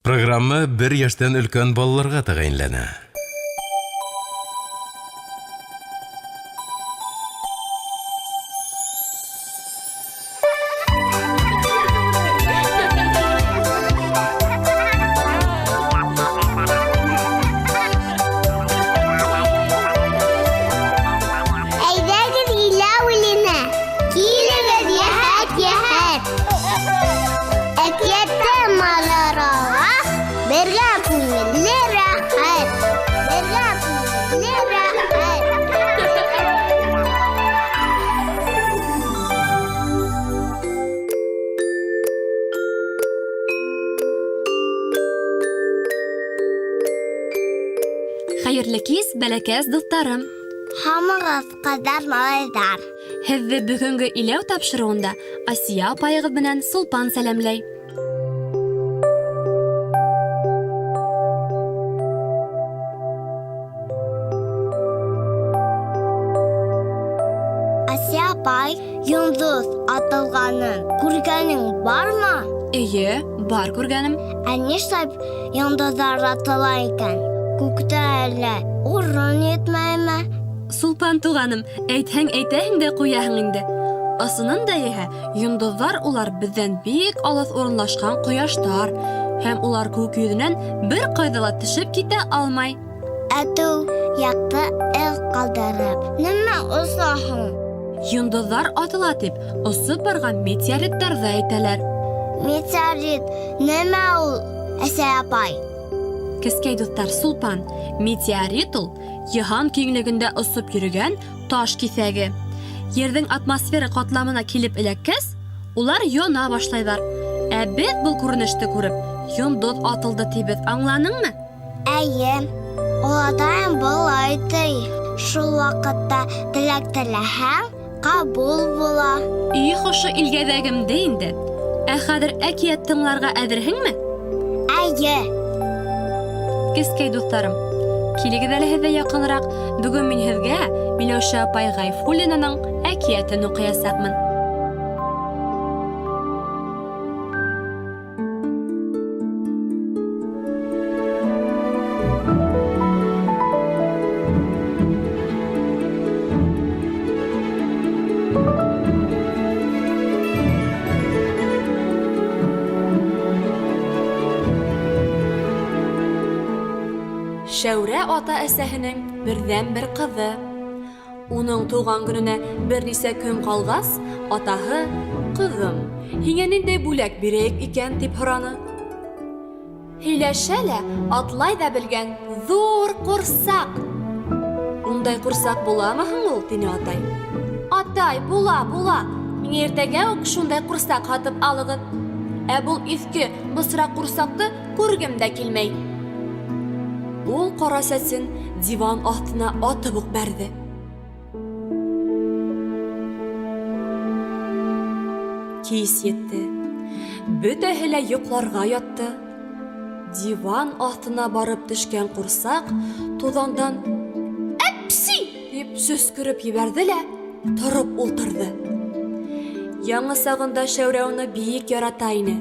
Программа 1 яшьтән өлкән балаларга тәгаенләнә. Әйдәгез иләүленә, килегез яһәт. Әкияттә маларага, бергә күңелле рәхәт. Хәерле кис, бәләкәс дуҫтарым. Һамығыҙ ҡыҙҙар, малайҙар. Һеҙҙе бөгөнгө иләү тапшырыуында Асия апайығыҙ менән Сулпан сәләмләй. Асия апай, йондоҙ атылғанын күргәнең бармы? Эйе, бар күргәнем. Ә нишләп йондоҙҙар атыла икән? Күктә әллә урын етмәйме? Сулпан туғаным, әйтһәң әйтәһең дә ҡуяһың инде. Ысынында иһә, йондоҙҙар улар беҙҙән бик алыҫ урынлашҡан ҡояштар, һәм улар күк йөҙөнән бер ҡайҙа ла төшөп китә алмай. Әтеү яҡты эҙ ҡалдырып, нимә осаһың? Йондоҙҙар атыла тип, осоп барған метеориттарҙы әйтәләр. Метеорит, нимә ул, Әсәй апай? Кескәй дуҫтар, Сулпан, метеорит ул йыһан киңлегендә осоп йөрөгән таш киҫәге. Ерҙең атмосфера ҡатламына килеп эләккәс, улар йона башлайҙар. Ә беҙ был күренеште күреп, йондоҙ атылды тибеҙ, аңланыңмы? Әйе, олатайым былай ти. Шул ваҡытта теләк теләһәң, ҡабул була. Их, ошо илгәҙәгемде инде. Ә хәҙер әкиәт тыңларға әҙерһеңме? Әйе. Кескәй дуҫтарым, килегеҙ әле һеҙҙә яҡыныраҡ. Бөгөн мин һеҙгә Миләүшә апай Ғайфуллинаның әкиәтен уҡыясаҡмын. Шәүрә ата-әсәһенең берҙән-бер ҡыҙы. Уның тыуған көнөнә бер нисә көн ҡалғас, атаһы: «Ҡыҙым, һиңә ниндәй бүләк бирәйек икән?» тип һораны. Һөйләшә лә, атлай ҙа белгән ҙур ҡурсаҡ. «Ундай ҡурсаҡ буламы һуң ул?» тине атай. «Атай, була. Миңә иртәгә үк шундай ҡурсаҡ һатып алығыҙ. Ә был иҫке бысраҡ ҡурсаҡты күргем дә килмәй». Ул ҡара сәсен диван аҫтына атып уҡ бәрҙе. Кис етте. Бөтәһе лә йоҡларға ятты. Диван аҫтына барып төшкән ҡурсаҡ туҙандан «Әпси!» дип сөскөрөп ебәрҙе лә тороп ултырҙы. Яңы сағында Шәүрә уны бик ярата ине.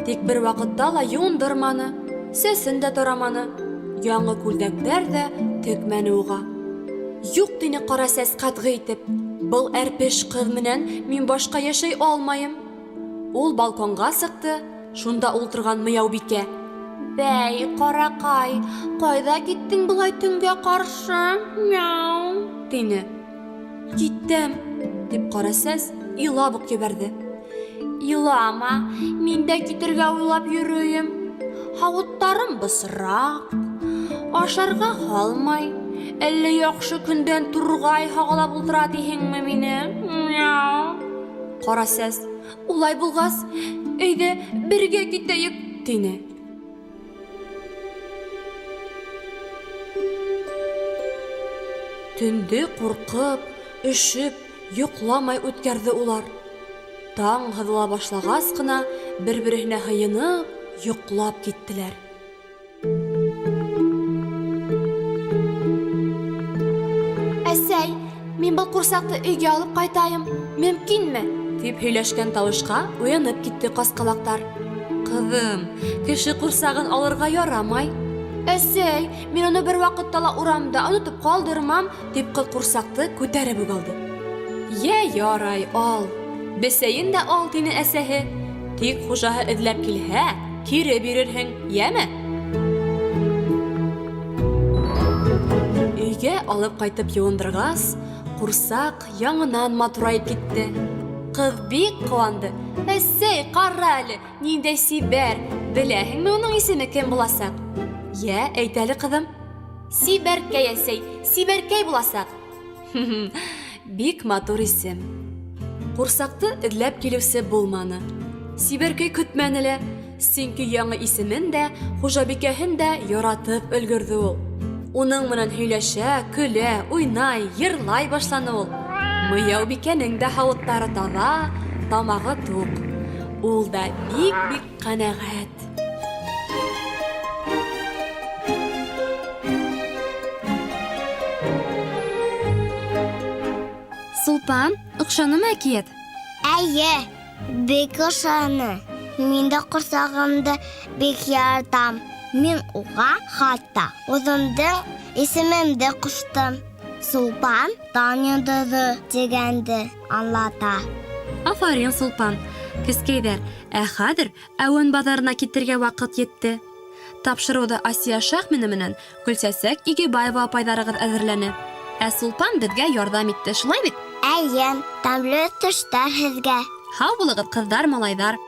Тик бер ваҡытта ла юндырманы, сәсен дә тараманы. Яңы күлдәктәр ҙә текмәне уға. «Юҡ», тине ҡара сәс ҡатғи итеп. «Был әрпеш ҡыҙ менән мин башҡа йәшәй алмайым». Ул балконға сыҡты, шунда ултырған Мыяубикә: «Бәй, ҡараҡай, ҡайҙа киттең былай төнгә ҡаршы?» «Мяу», тине. «Киттем», дип ҡара сәс илап уҡ ебәрҙе. «Илама, мин дә китергә уйлап йөрөйөм. Һауыттарым бысыраҡ, ашарға һалмай, әллә яҡшы көндән турғай һағалап ултыра тиһеңме мине?» «Мяу». Ҡара сәс: «Улай булғас, әйҙә бергә китәйек», тине. Төндө ҡурҡып, өшөп, йоҡламай үткәрҙе улар. Таң һыҙыла башлағас ҡына бер-береһенә һыйынып, йоҡлап киттеләр. «Әсәй, мин был ҡурсаҡты өйгә алып ҡайтайым, мөмкинме?» тип һөйләшкән тауышҡа уянып китте ҡасҡалаҡтар. кызым, кеше курсагын алырга ярамай. Әсәй, мин аны бер вакытта ла урамда онытып калдырмам, дип кыз курсакты күтәреп үк алды. Ярай, ал. Бесәйен дә ал тине әсәһе. Тик хуҗаһы эзләп килһә, кире бирерһең, яме? Өйгә алып кайтып юындыргас, курсак яңынан матурайып китте. Кыз бик куанды. Әсәй, кара әле, ниндәй Сибәр. Беләһеңме уның исеме кем буласак? Я, әйт әле кызым. Сибәркәй, әсәй, Сибәркәй буласак. Бик матур исем. Курсакты эзләп килүсе булманы. Сибәркәй көтмәне лә, сөнки яңа исемен дә, хуҗабикәһен дә яратып өлгөрде ул. Уның менән һөйләшә, көлә, уйнай, йырлай башланы ул. Мыяу бикәнең дә һавыттары таза, тамагы тук. Ул да бик ҡәнәғәт. Сулпан, оҡшанымы әкиәт? Әйе, бик ошаны. Мин дә ҡорсағымды бик яратам. Мин уға хатта үҙемдең исемемде ҡуштым. Сулпан таң йондоҙо дигәнде аңлата. Афарин, Сулпан. Кескәйҙәр, ә хәҙер әүен баҙарына китергә ваҡыт етте. Тапшырыуҙы Асия Шахмина менән Гөлсәсәк Игебаева апайҙарығыҙ әҙерләне. Ә Сулпан беҙгә ярҙам итте, шулай бит? Әйе, тәмле төштәр һеҙгә. Һау булығыҙ, ҡыҙҙар, малайҙар.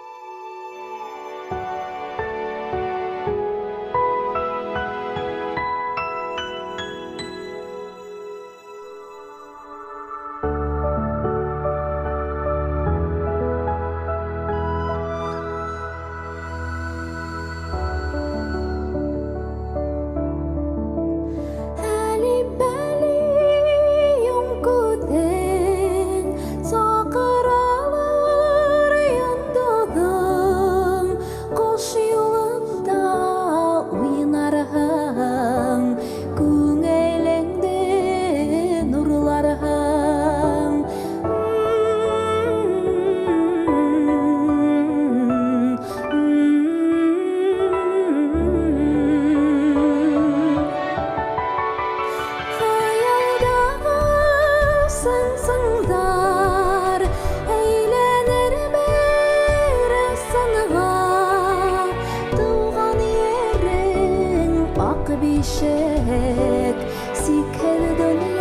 Bişek, sikel dönüyor.